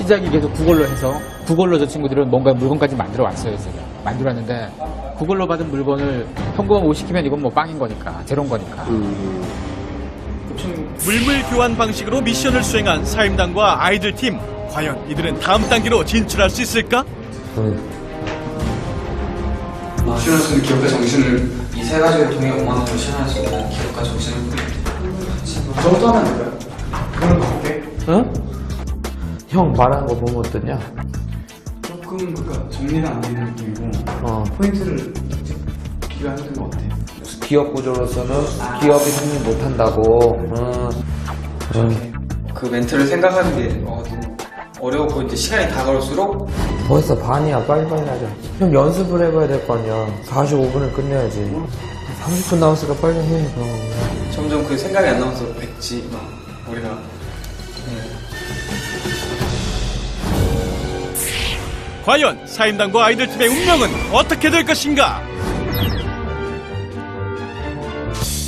시작이 계속 구걸로 해서 구걸로 저 친구들은 뭔가 물건까지 만들어 왔어요. 제가 만들어 왔는데 구걸로 받은 물건을 현금화 못 시키면 이건 뭐 빵인 거니까 제로인 거니까. 물물 교환 방식으로 미션을 수행한 사임당과 아이들 팀. 과연 이들은 다음 단계로 진출할 수 있을까? 실현할 수 있는 기업가 정신을 이 세 가지를 통해 5만 원으로 실현할 수 있는 기업가 정신을 저부터 하면 안 될까요? 그걸 가볼게. 응? 형 말하는 거 보면 어떠냐? 조금 그러니까 정리가 안 되는 느낌이고 포인트를 기여하는 것 같아. 기업 구조로서는 기업이 승리 못한다고. 그 멘트를 생각하는 게 너무 어려웠고 이제 시간이 다가올수록 벌써 반이야. 빨리빨리 하자. 형 연습을 해봐야 될 거 아니야. 45분을 끝내야지. 30분 남았으니까 빨리 해. 점점 그 생각이 안 나면서 뱉지 막 우리가 과연 사임당과 아이들 팀의 운명은 어떻게 될 것인가?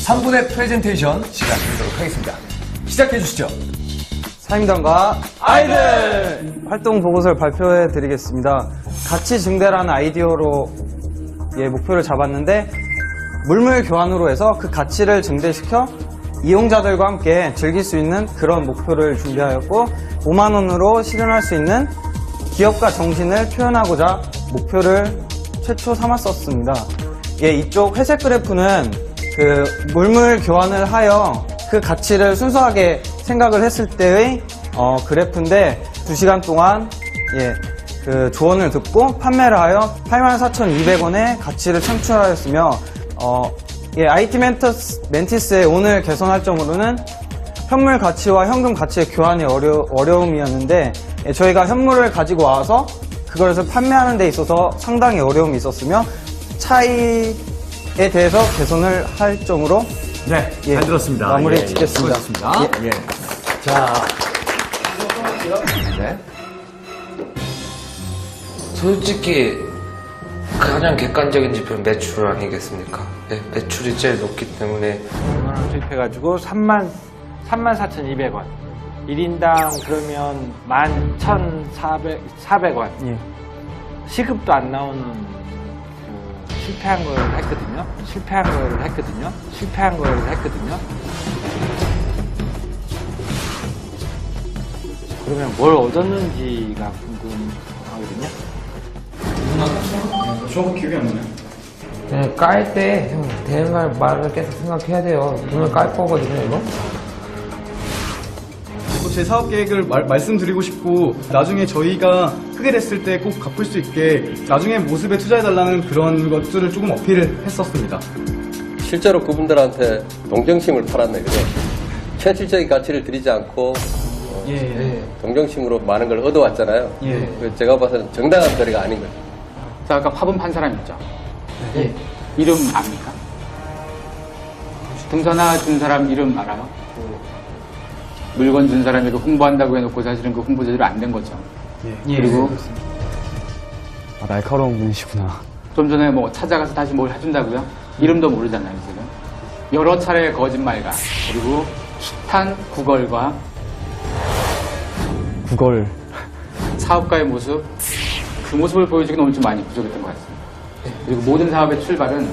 3분의 프레젠테이션 시간 드리도록 하겠습니다. 시작해 주시죠. 사임당과 아이들 활동 보고서를 발표해 드리겠습니다. 가치 증대라는 아이디어로 목표를 잡았는데 물물 교환으로 해서 그 가치를 증대시켜 이용자들과 함께 즐길 수 있는 그런 목표를 준비하였고 5만 원으로 실현할 수 있는 기업가 정신을 표현하고자 목표를 최초 삼았었습니다. 이쪽 회색 그래프는 그 물물 교환을 하여 그 가치를 순수하게 생각을 했을 때의 그래프인데 2시간 동안 그 조언을 듣고 판매를 하여 84,200원의 가치를 창출하였으며 IT 멘티스의 오늘 개선할 점으로는 현물 가치와 현금 가치의 교환이 어려움이었는데 저희가 현물을 가지고 와서 그것을 판매하는 데 있어서 상당히 어려움이 있었으며 차이에 대해서 개선을 할 점으로 네, 잘 들었습니다. 마무리 짓겠습니다. 수고하셨습니다. 자, 네. 솔직히 가장 객관적인 지표는 매출 아니겠습니까? 네, 매출이 제일 높기 때문에 5만원 투입해가지고 34,200원 1인당 그러면 11,400원 시급도 안 나오는 그 실패한 걸 했거든요. 그러면 뭘 얻었는지가 궁금하거든요. 저거 기억이 안 나네. 그냥 깔 때 형 되는 말을 계속 생각해야 돼요. 돈을 깔 거거든요, 이거. 제 사업 계획을 말씀드리고 싶고 나중에 저희가 크게 됐을 때 꼭 갚을 수 있게 나중에 모습에 투자해달라는 그런 것들을 조금 어필을 했었습니다. 실제로 그분들한테 동정심을 팔았네. 그죠? 현실적인 가치를 드리지 않고 동정심으로 많은 걸 얻어왔잖아요. 제가 봐서는 정당한 거래가 아닌 거죠. 자, 아까 화분 판 사람 있죠? 이름 압니까? 등산화 준 사람 이름 알아요? 물건 준 사람이 그 홍보한다고 해놓고 사실은 그 홍보 제대로 안 된 거죠. 그리고 날카로운 분이시구나. 좀 전에 뭐 찾아가서 다시 뭘 해준다고요? 이름도 모르잖아요, 지금. 여러 차례 거짓말과 그리고 숱한 구걸과 사업가의 모습, 그 모습을 보여주기는 오늘 좀 많이 부족했던 것 같습니다. 그리고 모든 사업의 출발은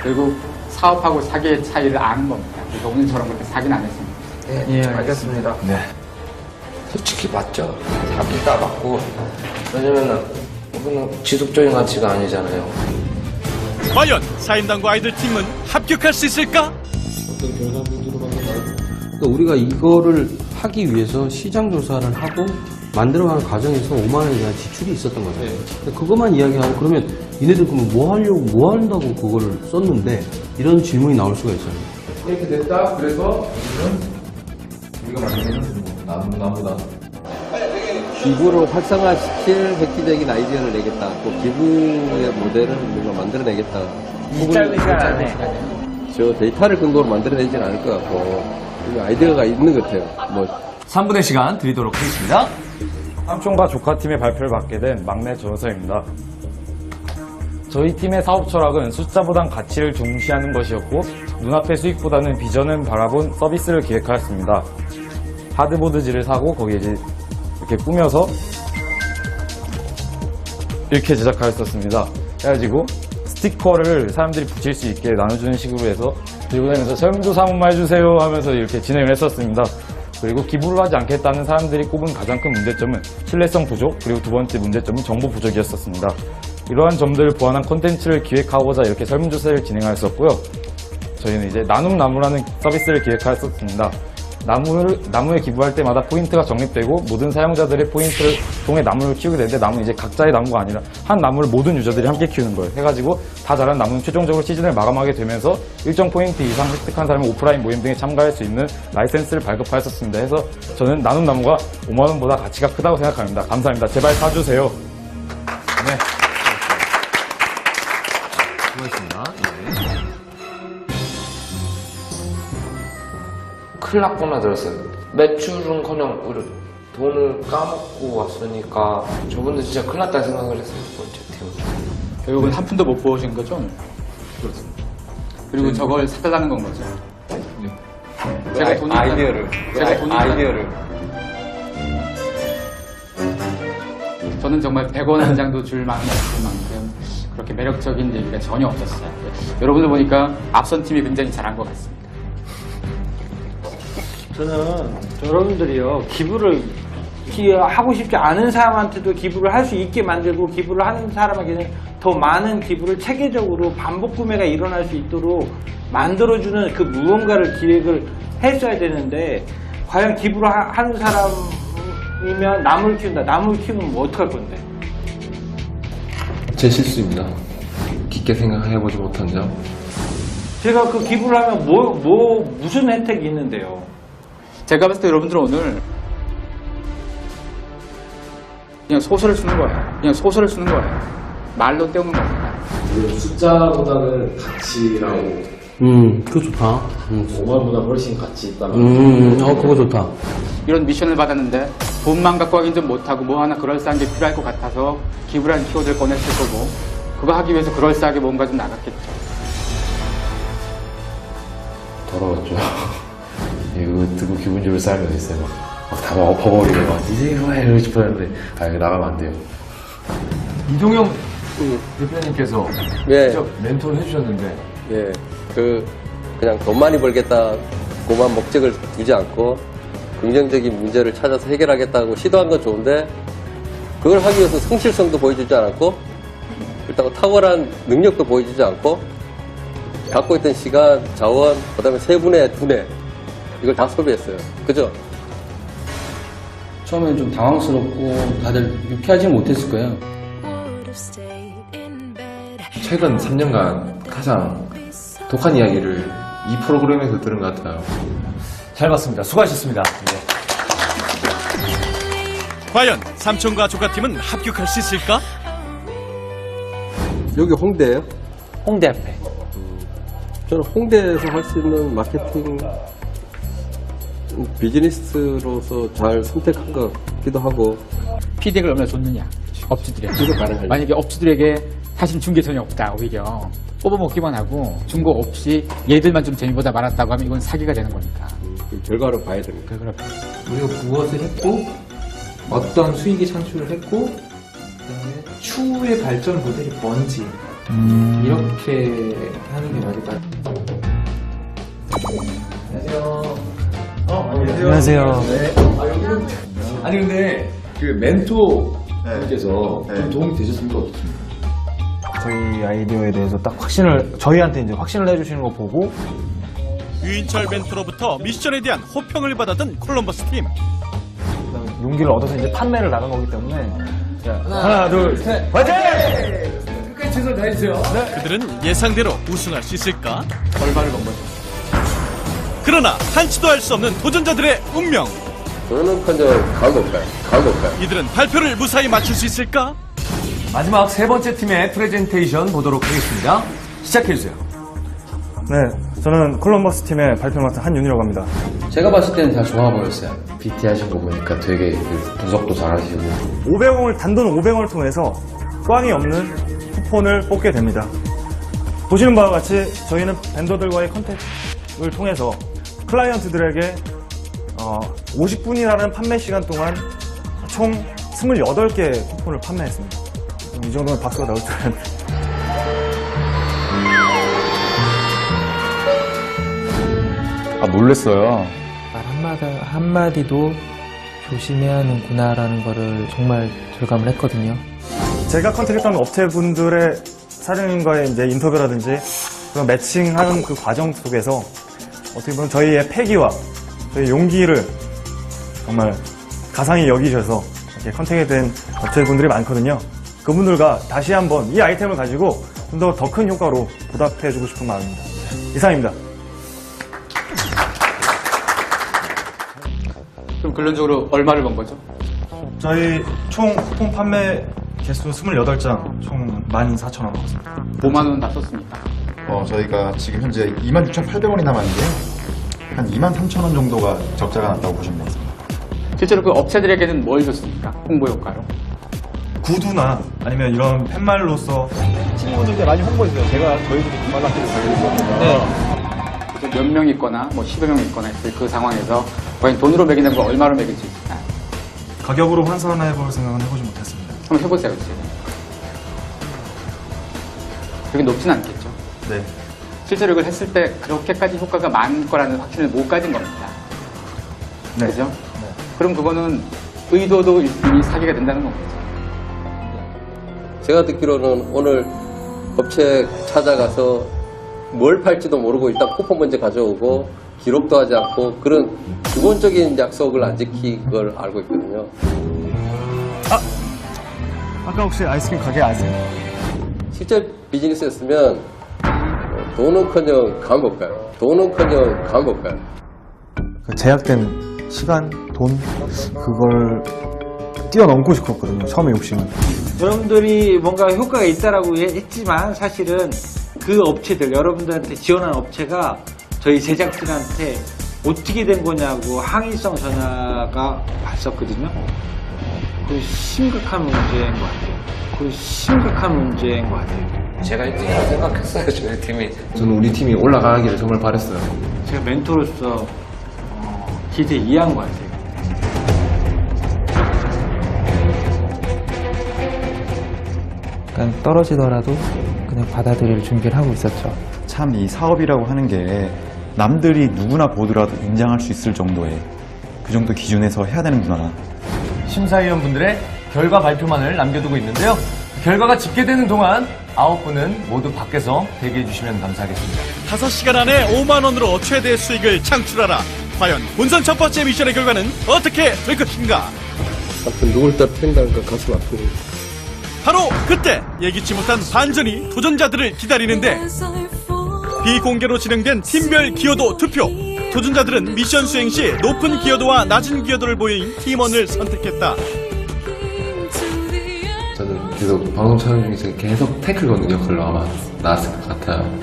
결국 사업하고 사기의 차이를 아는 겁니다. 그래서 오늘 저런 그렇게 사기는 안 했습니다. 네, 알겠습니다. 네. 솔직히 맞죠. 사기 까봤고. 왜냐면은 이거는 지속적인 가치가 아니잖아요. 과연 사임당과 아이들 팀은 합격할 수 있을까? 그러니까 우리가 이거를 하기 위해서 시장 조사를 하고 만들어가는 과정에서 5만 원에 대한 지출이 있었던 거잖아요. 그것만 이야기하고 그러면 얘네들 그러면 뭐 하려고 뭐 한다고 그거를 썼는데 이런 질문이 나올 수가 있잖아요. 이렇게 됐다. 그래서 우리가 만드는 나무다. 기부를 활성화시킬 획기적인 아이디어를 내겠다. 또 기부의 모델을 뭔가 만들어내겠다. 이 짧은 시간 안에 저 데이터를 근거로 만들어내지는 않을 것 같고 아이디어가 있는 것 같아요. 3분의 시간 드리도록 하겠습니다. 삼촌과 조카팀의 발표를 맡게 된 막내 전호서입니다. 저희 팀의 사업 철학은 숫자보단 가치를 중시하는 것이었고 눈앞의 수익보다는 비전을 바라본 서비스를 기획하였습니다. 하드보드지를 사고 거기에 이렇게 꾸며서 이렇게 제작하였었습니다. 그래가지고 스티커를 사람들이 붙일 수 있게 나눠주는 식으로 해서 들고 다니면서 설문조사 한 번만 해주세요 하면서 이렇게 진행을 했었습니다. 그리고 기부를 하지 않겠다는 사람들이 꼽은 가장 큰 문제점은 신뢰성 부족, 그리고 두 번째 문제점은 정보 부족이었었습니다. 이러한 점들을 보완한 콘텐츠를 기획하고자 이렇게 설문조사를 진행하였었고요. 저희는 이제 나눔 나무라는 서비스를 기획하였었습니다. 나무에 기부할 때마다 포인트가 적립되고 모든 사용자들의 포인트를 통해 나무를 키우게 되는데 나무는 이제 각자의 나무가 아니라 한 나무를 모든 유저들이 함께 키우는 거예요. 해가지고 다 자란 나무는 최종적으로 시즌을 마감하게 되면서 일정 포인트 이상 획득한 사람이 오프라인 모임 등에 참가할 수 있는 라이센스를 발급하였었습니다. 해서 저는 나눔 나무가 5만 원보다 가치가 크다고 생각합니다. 감사합니다. 제발 사주세요. 네. 수고하셨습니다. 큰일 났구나 들었어요. 매출은커녕 우리 돈을 까먹고 왔으니까 저분들 진짜 큰일 났다 생각을 했어요. 첫 번째 팀은. 결국은 한 푼도 못 보신 거죠? 그렇습니다. 그리고 저걸 사달라는 건 거죠. 제가 돈이 아이디어를. 제가 돈이 아이디어를. 저는 정말 100원 한 장도 줄 만큼 그렇게 매력적인 얘기가 전혀 없었어요. 여러분들 보니까 앞선 팀이 굉장히 잘한 것 같습니다. 저는 여러분들이요 기부를 하고 싶지 않은 사람한테도 기부를 할 수 있게 만들고 기부를 하는 사람에게는 더 많은 기부를 체계적으로 반복 구매가 일어날 수 있도록 만들어주는 그 무언가를 기획을 했어야 되는데 과연 기부를 하는 사람이면 나무를 키운다. 나무를 키우면 뭐 어떡할 건데? 제 실수입니다. 깊게 생각해보지 못한 점. 제가 그 기부를 하면 무슨 혜택이 있는데요? 제가 봤을 때 여러분들은 오늘 그냥 소설을 쓰는 거예요. 말로 때우는 겁니다. 숫자보다는 가치라고. 그거 좋다. 5만보다 훨씬 가치 있다는. 그거 좋다. 이런 미션을 받았는데 돈만 갖고 하긴 좀 못하고 뭐 하나 그럴싸한 게 필요할 것 같아서 기부라는 키워드를 꺼냈을 거고 그거 하기 위해서 그럴싸하게 뭔가 좀 나갔겠죠. 더러웠죠. 이거 듣고 기분 좋을 사람이 어딨어요. 다 엎어버리고 막 니생이 와 이러고 싶었는데 이거 나가면 안 돼요. 이동영 대표님께서 예. 직접 멘토를 해주셨는데 예. 그냥 돈 많이 벌겠다, 고만 목적을 두지 않고 긍정적인 문제를 찾아서 해결하겠다고 시도한 건 좋은데 그걸 하기 위해서 성실성도 보여주지 않았고 그렇다고 탁월한 능력도 보여주지 않고 갖고 있던 시간, 자원, 그 다음에 세 분의 두뇌 이걸 다 소비했어요. 그죠? 처음엔 좀 당황스럽고 다들 유쾌하지 못했을 거예요. 최근 3년간 가장 독한 이야기를 이 프로그램에서 들은 것 같아요. 잘 봤습니다. 수고하셨습니다. 네. 과연 삼촌과 조카팀은 합격할 수 있을까? 여기 홍대예요? 홍대 앞에. 저는 홍대에서 할 수 있는 마케팅 비즈니스로서 잘 선택한 것 같기도 하고 피드백을 얼마나 줬느냐 업주들에게. 이거 가능하죠. 만약에 업주들에게 사실 준게 전혀 없다 오히려 뽑아먹기만 하고 준 거 없이 얘들만 좀 재미보다 많았다고 하면 이건 사기가 되는 거니까. 결과를 봐야 됩니다. 우리가 무엇을 했고 어떤 수익이 창출을 했고 그다음에 추후의 발전 모델이 뭔지 이렇게 하는 게 맞을 것 같아요. 안녕하세요. 아니 근데 그 멘토분께서 좀 도움이 되셨습니까? 어떻습니까? 저희 아이디어에 대해서 딱 저희한테 이제 확신을 해주시는 거 보고 유인철 멘토로부터 미션에 대한 호평을 받았던 콜럼버스 팀. 용기를 얻어서 이제 판매를 나간 거기 때문에 하나, 둘, 셋, 화이팅! 끝까지 최선을 다해주세요. 그들은 예상대로 우승할 수 있을까? 결과를 본 거죠. 그러나 한치도 알 수 없는 도전자들의 운명. 저는커녕 가고 올까요? 이들은 발표를 무사히 마칠 수 있을까? 마지막 세 번째 팀의 프레젠테이션 보도록 하겠습니다. 시작해주세요. 네, 저는 콜럼버스 팀의 발표 맡은 한윤이라고 합니다. 제가 봤을 때는 다 좋아 보였어요. BT 하신 거 보니까 되게 분석도 잘하시고. 500원을 단돈 500원을 통해서 꽝이 없는 쿠폰을 뽑게 됩니다. 보시는 바와 같이 저희는 벤더들과의 컨택을 통해서 클라이언트들에게 50분이라는 판매 시간 동안 총 28개의 쿠폰을 판매했습니다. 이 정도면 박수가 나올 줄 알았는데. 아, 놀랬어요. 말 한마디도 조심해야 하는구나라는 거를 정말 절감을 했거든요. 제가 컨택했던 업체분들의 사장님과의 이제 인터뷰라든지 그런 매칭하는 그 과정 속에서 어떻게 보면 저희의 패기와 저희 용기를 정말 가상히 여기셔서 이렇게 컨택이 된 업체분들이 많거든요. 그분들과 다시 한번 이 아이템을 가지고 좀 더 큰 효과로 보답해주고 싶은 마음입니다. 이상입니다. 그럼 결론적으로 얼마를 번 거죠? 저희 총 쿠폰 판매 개수 28장, 총 14,000원 먹었습니다. 5만 원 다 썼습니까? 저희가 지금 현재 26,800원이 남았는데요. 한 23,000원 정도가 적자가 났다고 보시면 되겠습니다. 실제로 그 업체들에게는 뭘 줬습니까? 홍보 효과로? 구두나 아니면 이런 팻말로서 친구분들께 많이 홍보해주세요. 제가 저희들이 말라키를 가지고 몇 명 있거나 뭐 10여 명 있거나 했을 그 상황에서 과연 돈으로 매기는 걸 얼마로 매길 수 있을까요? 가격으로 환산해볼 생각은 해보지 못했습니다. 한번 해보세요, 지금. 그렇게 높진 않겠죠? 네. 실제로 이걸 했을 때 그렇게까지 효과가 많을 거라는 확신을 못 가진 겁니다. 네. 그죠? 그럼 그거는 의도도 이미 사기가 된다는 겁니다. 제가 듣기로는 오늘 업체 찾아가서 뭘 팔지도 모르고 일단 쿠폰 먼저 가져오고 기록도 하지 않고 그런 기본적인 약속을 안 지킨 걸 알고 있거든요. 아까 혹시 아이스크림 가게 아세요? 실제 비즈니스였으면 돈은커녕 감 못 가요. 돈은커녕 감 못 가요. 제약된 시간, 돈 그걸 뛰어넘고 싶었거든요. 처음에 욕심은. 여러분들이 뭔가 효과가 있다라고 했지만 사실은 그 업체들, 여러분들한테 지원한 업체가 저희 제작진한테 어떻게 된 거냐고 항의성 전화가 왔었거든요. 그 심각한 문제인 것 같아요. 그 심각한 문제인 것 같아요. 제가 1등이라고 생각했어요, 저희 팀이. 저는 우리 팀이 올라가기를 정말 바랬어요. 제가 멘토로서 기대 이해한 것 같아요. 약간 떨어지더라도 그냥 받아들일 준비를 하고 있었죠. 참 이 사업이라고 하는 게 남들이 누구나 보더라도 인정할 수 있을 정도의 그 정도 기준에서 해야 되는구나. 심사위원분들의 결과 발표만을 남겨두고 있는데요. 결과가 집계되는 동안 9분은 모두 밖에서 대기해 주시면 감사하겠습니다. 5시간 안에 5만 원으로 최대 수익을 창출하라. 과연 본선 첫 번째 미션의 결과는 어떻게 될 것인가? 아무튼 누굴 떨어뜨린다는 건 가슴 아픕니다. 바로 그때 예기치 못한 반전이 도전자들을 기다리는데 비공개로 진행된 팀별 기여도 투표. 도전자들은 미션 수행 시 높은 기여도와 낮은 기여도를 보인 팀원을 선택했다. 저는 계속 방송 촬영 중에서 계속 태클 거는 역할로 아마 나왔을 것 같아요.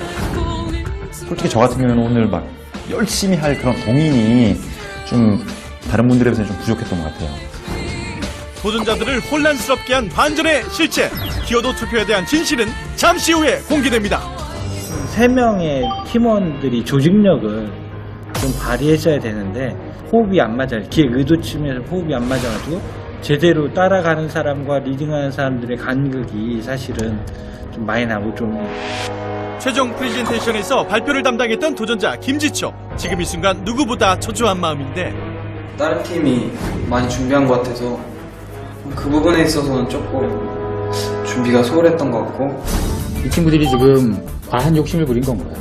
솔직히 저 같은 경우는 오늘 막 열심히 할 그런 동인이 좀 다른 분들에 비해서 좀 부족했던 것 같아요. 도전자들을 혼란스럽게 한 반전의 실체. 기여도 투표에 대한 진실은 잠시 후에 공개됩니다. 3명의 팀원들이 조직력을 좀 발휘했어야 되는데 호흡이 안 맞아요. 기획 의도치면서 호흡이 안 맞아가지고 제대로 따라가는 사람과 리딩하는 사람들의 간극이 사실은 좀 많이 나고 좀 최종 프레젠테이션에서 발표를 담당했던 도전자 김지초. 지금 이 순간 누구보다 초조한 마음인데 다른 팀이 많이 준비한 것 같아서 그 부분에 있어서는 조금 준비가 소홀했던 것 같고 이 친구들이 지금 과한 욕심을 부린 건가요?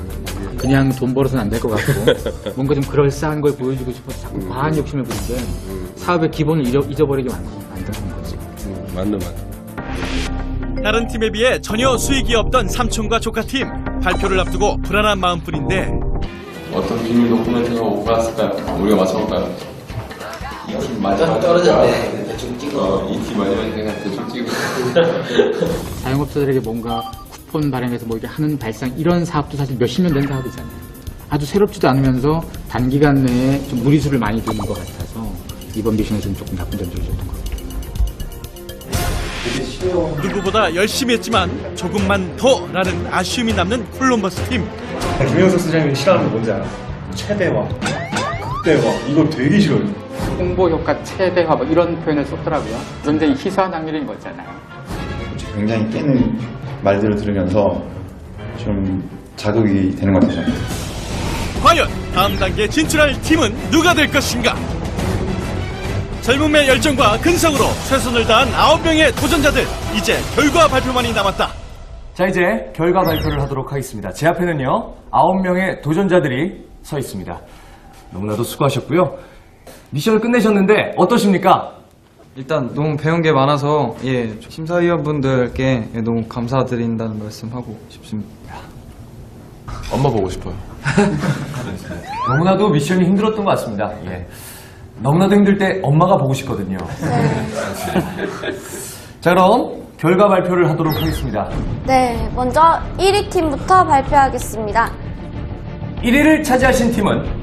그냥 돈 벌어서는 안 될 것 같고 뭔가 좀 그럴싸한 걸 보여주고 싶어서 자꾸 과한 욕심을 부린 게 사업의 기본을 잊어버리게 만드는 거지. 맞는. 다른 팀에 비해 전혀 수익이 없던 삼촌과 조카팀. 발표를 앞두고 불안한 마음뿐인데 어떤 비밀 도쿠멘트가 오고 갔을까요? 우리가 맞춰볼까요? 이 팀 맞아 떨어졌네. 대충 찍어. 이 팀 마지막에 그냥 대충 찍어. 자영업자들에게 뭔가 쿠폰 발행해서 뭐 이렇게 하는 발상 이런 사업도 사실 몇십 년 된 사업이잖아요. 아주 새롭지도 않으면서 단기간 내에 좀 무리수를 많이 두는 것 같아서 이번 미션에서는 조금 나쁜 점들이 있었던 것 같아요. 누구보다 열심히 했지만 조금만 더라는 아쉬움이 남는 콜럼버스 팀. 김영석 소장님이 싫어하는 거 뭔지 알아? 최대화, 극대화 이거 되게 싫어요. 홍보 효과 최대화 뭐 이런 표현을 썼더라고요. 굉장히 희소한 확률인 거잖아요. 굉장히 깨는 말들을 들으면서 좀 자극이 되는 것 같아요. 과연 다음 단계에 진출할 팀은 누가 될 것인가? 젊음의 열정과 근성으로 최선을 다한 9명의 도전자들, 이제 결과 발표만이 남았다. 자, 이제 결과 발표를 하도록 하겠습니다. 제 앞에는요, 9명의 도전자들이 서 있습니다. 너무나도 수고하셨고요. 미션을 끝내셨는데 어떠십니까? 일단 너무 배운 게 많아서 심사위원분들께 너무 감사드린다는 말씀하고 싶습니다. 엄마 보고 싶어요. 너무나도 미션이 힘들었던 것 같습니다. 예. 너무나도 힘들 때 엄마가 보고 싶거든요. 자, 그럼 결과 발표를 하도록 하겠습니다. 네, 먼저 1위 팀부터 발표하겠습니다. 1위를 차지하신 팀은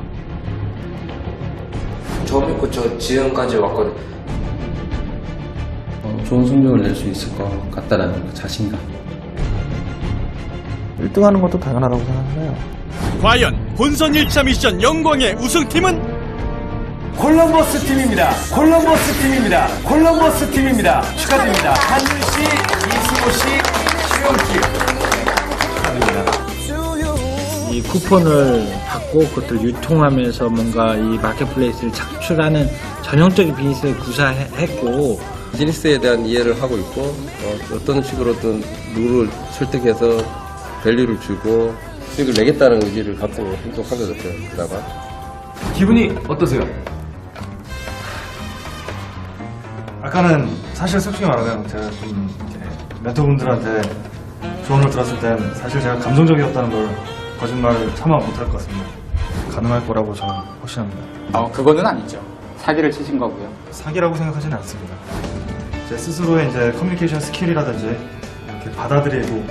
저 믿고 저 지금까지 왔거든요. 좋은 성적을 낼 수 있을 것 같다라는 그 자신감. 1등하는 것도 당연하다고 생각해요. 과연 본선 1차 미션 영광의 우승팀은? 콜럼버스 팀입니다. 콜럼버스 팀입니다. 콜럼버스 팀입니다. 축하드립니다. 한율 씨, 이승호 씨, 최영 씨. 축하드립니다. 이 쿠폰을 받고 그것들 유통하면서 뭔가 이 마켓플레이스를 창출하는 전형적인 비즈니스를 구사했고, 비즈니스에 대한 이해를 하고 있고 어떤 식으로든 룰을 설득해서 밸류를 주고 수익을 내겠다는 의지를 갖고 행동한 것 같아요. 그나마. 기분이 어떠세요? 아까는 사실 솔직히 말하면 제가 좀 이제 멘토분들한테 조언을 들었을 땐 사실 제가 감정적이었다는 걸 거짓말을 차마 못할 것 같습니다. 가능할 거라고 저는 확신합니다. 그거는 아니죠. 사기를 치신 거고요. 사기라고 생각하지는 않습니다. 제 스스로의 이제 커뮤니케이션 스킬이라든지 이렇게 받아들이고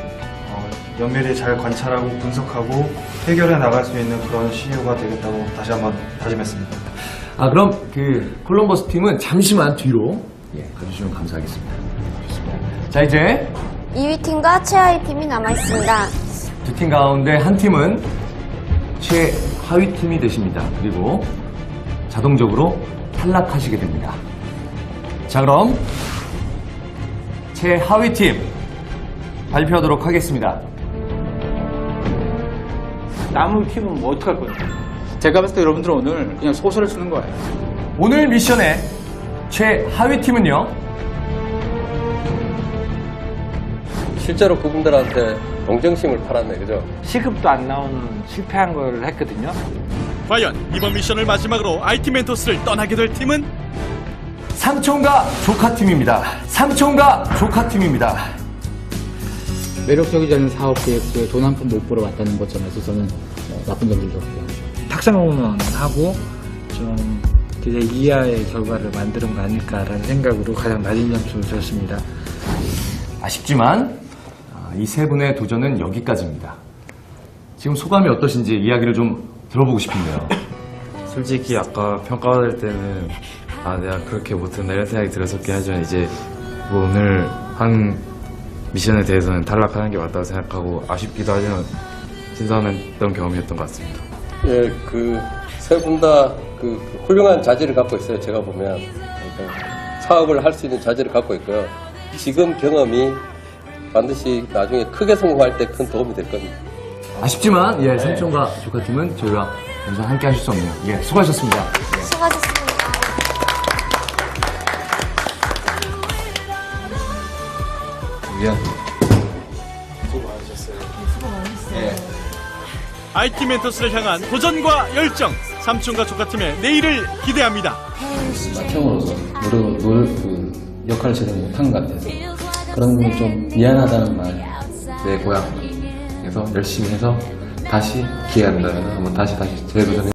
면밀히 잘 관찰하고 분석하고 해결해 나갈 수 있는 그런 CEO가 되겠다고 다시 한번 다짐했습니다. 아, 그럼 그 콜럼버스 팀은 잠시만 뒤로 가주시면 감사하겠습니다. 좋습니다. 자, 이제 2위 팀과 최하위 팀이 남아있습니다. 두 팀 가운데 한 팀은 최하위 팀이 되십니다. 그리고 자동적으로 탈락하시게 됩니다. 자, 그럼 최하위 팀 발표하도록 하겠습니다. 남은 팀은 뭐 어떡할 거예요? 제가 봤을 때 여러분들은 오늘 그냥 소설을 쓰는 거예요. 오늘 미션의 최하위 팀은요? 실제로 그분들한테 동정심을 팔았네, 그죠? 시급도 안 나오는 실패한 걸 했거든요. 과연 이번 미션을 마지막으로 IT 멘토스를 떠나게 될 팀은? 삼촌과 조카팀입니다. 삼촌과 조카팀입니다. 매력적이지 않은 사업 계획서에 돈 한 푼 못 벌어왔다는 것점에 있어서는 나쁜 점들도 없고요. 탁상공론하고 좀 기대 이하의 결과를 만드는 거 아닐까라는 생각으로 가장 낮은 점수를 줬습니다. 아쉽지만 이 세 분의 도전은 여기까지입니다. 지금 소감이 어떠신지 이야기를 좀 들어보고 싶은데요. 솔직히 아까 평가받을 때는 내가 그렇게 못했나 이런 생각이 들었었긴 하지만 이제 뭐 오늘 한 미션에 대해서는 탈락하는 게 맞다고 생각하고 아쉽기도 하지만 신선했던 경험이었던 것 같습니다. 예, 그 세 분 다 그 훌륭한 자질을 갖고 있어요. 제가 보면 사업을 할 수 있는 자질을 갖고 있고요. 지금 경험이 반드시 나중에 크게 성공할 때 큰 도움이 될 겁니다. 아쉽지만 삼촌과 조카팀은 저희와 영상 함께 하실 수 없네요. 수고하셨습니다. 수고하셨습니다. IT 멘토스를 향한 도전과 열정, 삼촌과 조카팀의 내일을 기대합니다. 맏형으로서 그 역할을 제대로 못한 것 같아서 그런 부분 좀 미안하다는 말 내 고향에서 열심히 해서 다시 기회가 된다면 한번 다시 재도전해